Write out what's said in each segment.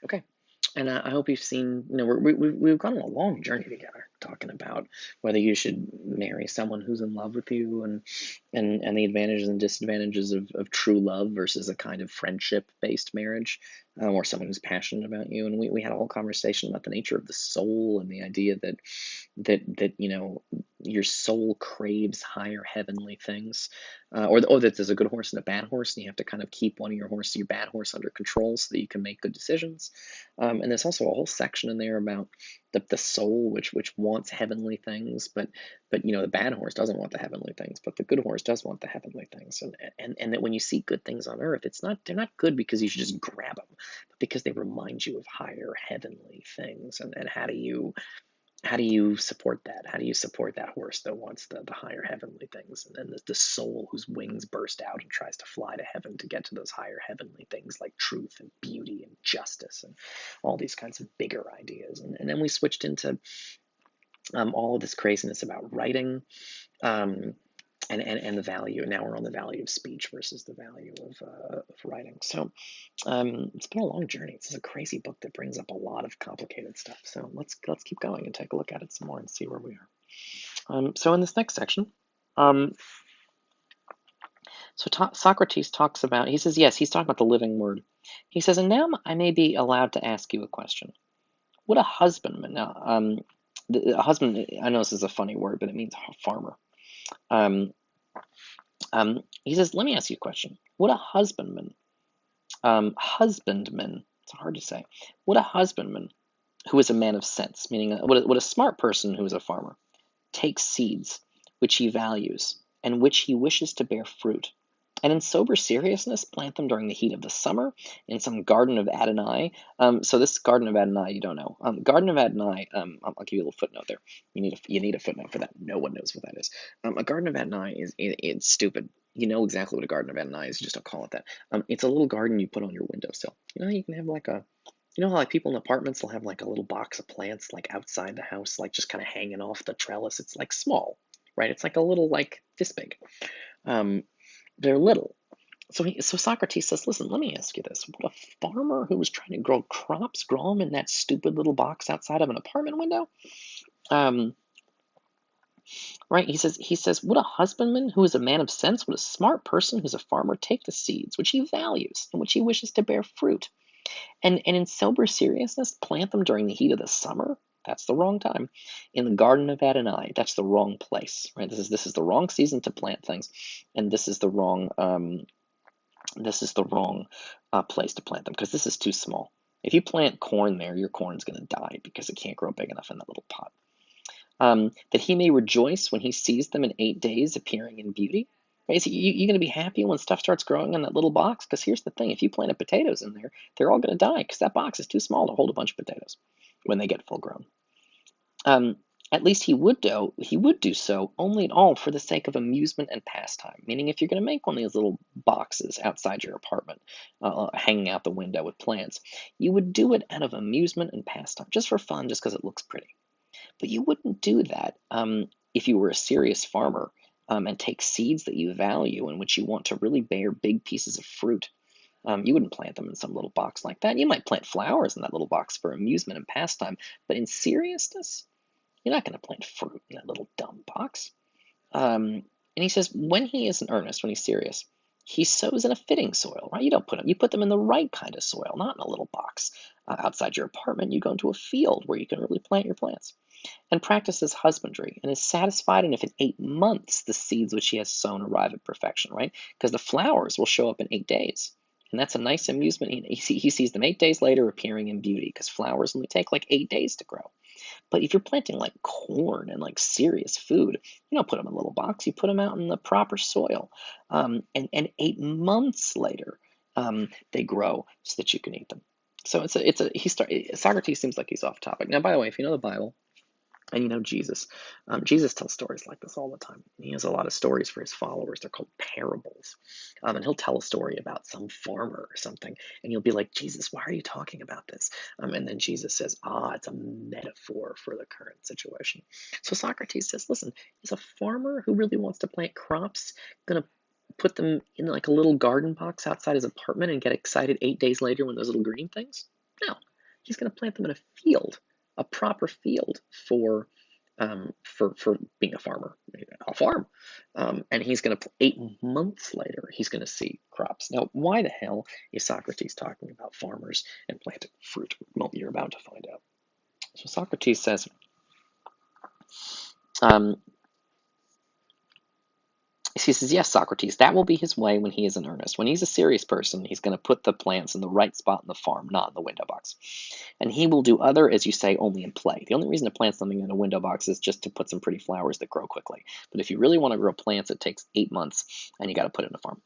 Okay. And I hope you've seen, we've gone on a long journey together talking about whether you should marry someone who's in love with you, and the advantages and disadvantages of true love versus a kind of friendship based marriage, or someone who's passionate about you. And we had a whole conversation about the nature of the soul and the idea that your soul craves higher heavenly things, or that there's a good horse and a bad horse, and you have to kind of keep one of your bad horse under control so that you can make good decisions. And there's also a whole section in there about the soul, which wants heavenly things, but the bad horse doesn't want the heavenly things, but the good horse does want the heavenly things. And that when you see good things on earth, they're not good because you should just grab them, but because they remind you of higher heavenly things. And how do you support that? How do you support that horse that wants the higher heavenly things, and then the soul whose wings burst out and tries to fly to heaven to get to those higher heavenly things like truth and beauty and justice and all these kinds of bigger ideas. And then we switched into all of this craziness about writing, um, and the value. Now we're on the value of speech versus the value of writing. So it's been a long journey. This is a crazy book that brings up a lot of complicated stuff. So let's keep going and take a look at it some more and see where we are. So in this next section, um, Socrates talks about. He says, yes, he's talking about the living word. He says, and now I may be allowed to ask you a question. What a husbandman. Now, a husband. I know this is a funny word, but it means farmer. Um, he says, let me ask you a question. What a husbandman. Husbandman. It's hard to say. What a husbandman who is a man of sense, meaning what a smart person who is a farmer, takes seeds which he values and which he wishes to bear fruit, and in sober seriousness plant them during the heat of the summer in some garden of Adonai. So this Garden of Adonai, you don't know. Garden of Adonai, I'll give you a little footnote there. You need a footnote for that. No one knows what that is. A Garden of Adonai it's stupid. You know exactly what a Garden of Adonai is. You just don't call it that. It's a little garden you put on your windowsill. You can have like a how like people in apartments will have like a little box of plants like outside the house, like just kind of hanging off the trellis. It's like small, right? It's like a little like this big. Um, they're little. So Socrates says, listen, let me ask you this. Would a farmer who was trying to grow crops grow them in that stupid little box outside of an apartment window? Um, right? He says, would a husbandman who is a man of sense, would a smart person who's a farmer take the seeds which he values and which he wishes to bear fruit, and in sober seriousness plant them during the heat of the summer? That's the wrong time. In the Garden of Adonai, that's the wrong place, right? This is the wrong season to plant things, and this is the wrong place to plant them because this is too small. If you plant corn there, your corn's going to die because it can't grow big enough in that little pot. That he may rejoice when he sees them in 8 days appearing in beauty. Right? So you're going to be happy when stuff starts growing in that little box? Because here's the thing, if you planted potatoes in there, they're all going to die because that box is too small to hold a bunch of potatoes when they get full grown. Um, at least he would do so only at all for the sake of amusement and pastime. Meaning, if you're going to make one of these little boxes outside your apartment, hanging out the window with plants, you would do it out of amusement and pastime, just for fun, just because it looks pretty. But you wouldn't do that if you were a serious farmer, and take seeds that you value and which you want to really bear big pieces of fruit. You wouldn't plant them in some little box like that. You might plant flowers in that little box for amusement and pastime, but in seriousness, you're not going to plant fruit in that little dumb box. And he says, when he is in earnest, when he's serious, he sows in a fitting soil, right? You put them in the right kind of soil, not in a little box outside your apartment. You go into a field where you can really plant your plants, and practices husbandry, and is satisfied, and if in 8 months the seeds which he has sown arrive at perfection, right? Because the flowers will show up in 8 days. And that's a nice amusement. He sees them 8 days later appearing in beauty because flowers only take like 8 days to grow. But if you're planting like corn and like serious food, you don't put them in a little box. You put them out in the proper soil. And 8 months later, they grow so that you can eat them. So Socrates seems like he's off topic. Now, by the way, if you know the Bible, and Jesus. Jesus tells stories like this all the time. He has a lot of stories for his followers. They're called parables. And he'll tell a story about some farmer or something, and you'll be like, Jesus, why are you talking about this? And then Jesus says, it's a metaphor for the current situation. So Socrates says, listen, is a farmer who really wants to plant crops going to put them in like a little garden box outside his apartment and get excited 8 days later when those little green things? No. He's going to plant them in a field, a proper field for being a farmer, a farm. And he's going to, 8 months later, he's going to see crops. Now, why the hell is Socrates talking about farmers and planting fruit? Well, you're about to find out. So Socrates says, um, he says, yes, Socrates, that will be his way when he is in earnest. When he's a serious person, he's going to put the plants in the right spot in the farm, not in the window box. And he will do other, as you say, only in play. The only reason to plant something in a window box is just to put some pretty flowers that grow quickly. But if you really want to grow plants, it takes 8 months, and you got to put it in a farm.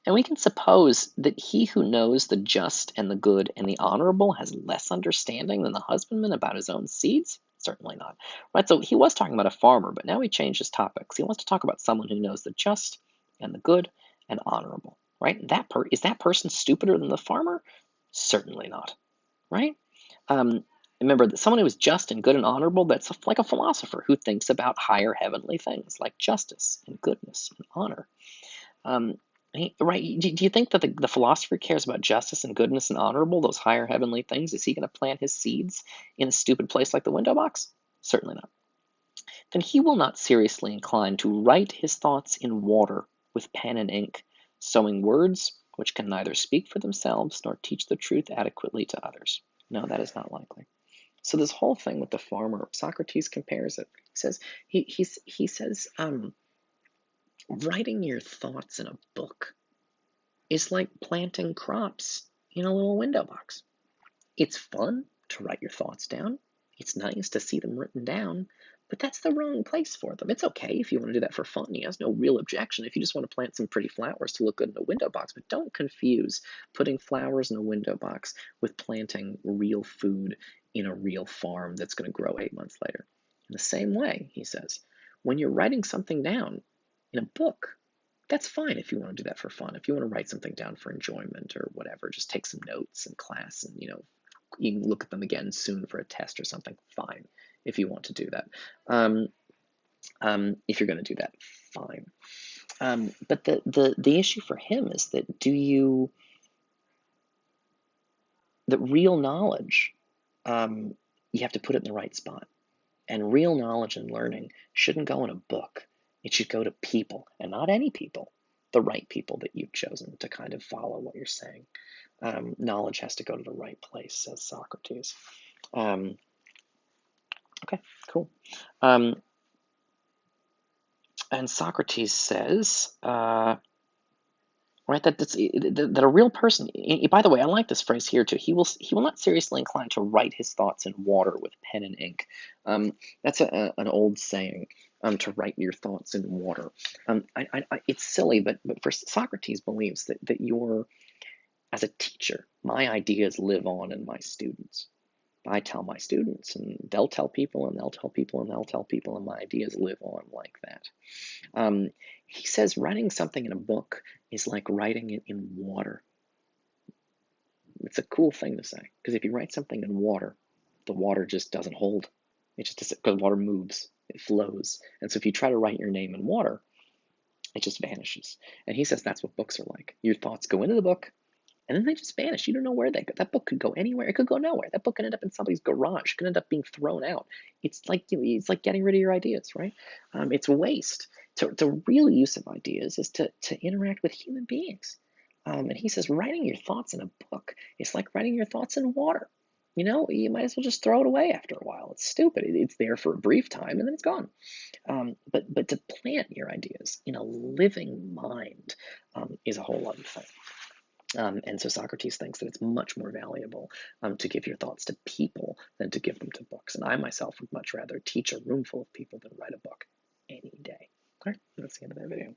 And we can suppose that he who knows the just and the good and the honorable has less understanding than the husbandman about his own seeds? Certainly not. Right, so he was talking about a farmer, but now he changed his topics. He wants to talk about someone who knows the just and the good and honorable. Right? Is that person stupider than the farmer? Certainly not. Right? Remember that someone who is just and good and honorable, that's like a philosopher who thinks about higher heavenly things like justice and goodness and honor. Right? Do you think that the philosopher cares about justice and goodness and honorable, those higher heavenly things? Is he going to plant his seeds in a stupid place like the window box? Certainly not. Then he will not seriously incline to write his thoughts in water with pen and ink, sowing words which can neither speak for themselves nor teach the truth adequately to others. No, that is not likely. So this whole thing with the farmer, Socrates compares it. He says he says writing your thoughts in a book is like planting crops in a little window box. It's fun to write your thoughts down. It's nice to see them written down, but that's the wrong place for them. It's okay if you want to do that for fun. He has no real objection if you just want to plant some pretty flowers to look good in a window box, but don't confuse putting flowers in a window box with planting real food in a real farm that's going to grow 8 months later. In the same way, he says, when you're writing something down in a book, that's fine if you want to do that for fun. If you want to write something down for enjoyment or whatever, just take some notes in class and, you can look at them again soon for a test or something, fine, if you want to do that. If you're going to do that, fine. But the issue for him is that that real knowledge, you have to put it in the right spot. And real knowledge and learning shouldn't go in a book. It should go to people, and not any people, the right people that you've chosen to kind of follow what you're saying. Knowledge has to go to the right place, says Socrates. Okay, cool. And Socrates says, right, that a real person. By the way, I like this phrase here too. He will not seriously incline to write his thoughts in water with pen and ink. That's an old saying. To write your thoughts in water. It's silly, but for Socrates believes that you're, as a teacher, my ideas live on in my students. I tell my students, and they'll tell people, and they'll tell people, and they'll tell people, and my ideas live on like that. He says writing something in a book is like writing it in water. It's a cool thing to say, because if you write something in water, the water just doesn't hold. It just doesn't, because water moves, it flows. And so if you try to write your name in water, it just vanishes. And he says that's what books are like. Your thoughts go into the book, and then they just vanish. You don't know where they go. That book could go anywhere. It could go nowhere. That book could end up in somebody's garage. It could end up being thrown out. It's like getting rid of your ideas, right? It's waste. The real use of ideas is to interact with human beings. And he says writing your thoughts in a book is like writing your thoughts in water. You might as well just throw it away after a while. It's stupid. It's there for a brief time and then it's gone. But to plant your ideas in a living mind is a whole other thing. And so Socrates thinks that it's much more valuable to give your thoughts to people than to give them to books. And I myself would much rather teach a room full of people than write a book any day. All right, that's the end of that video.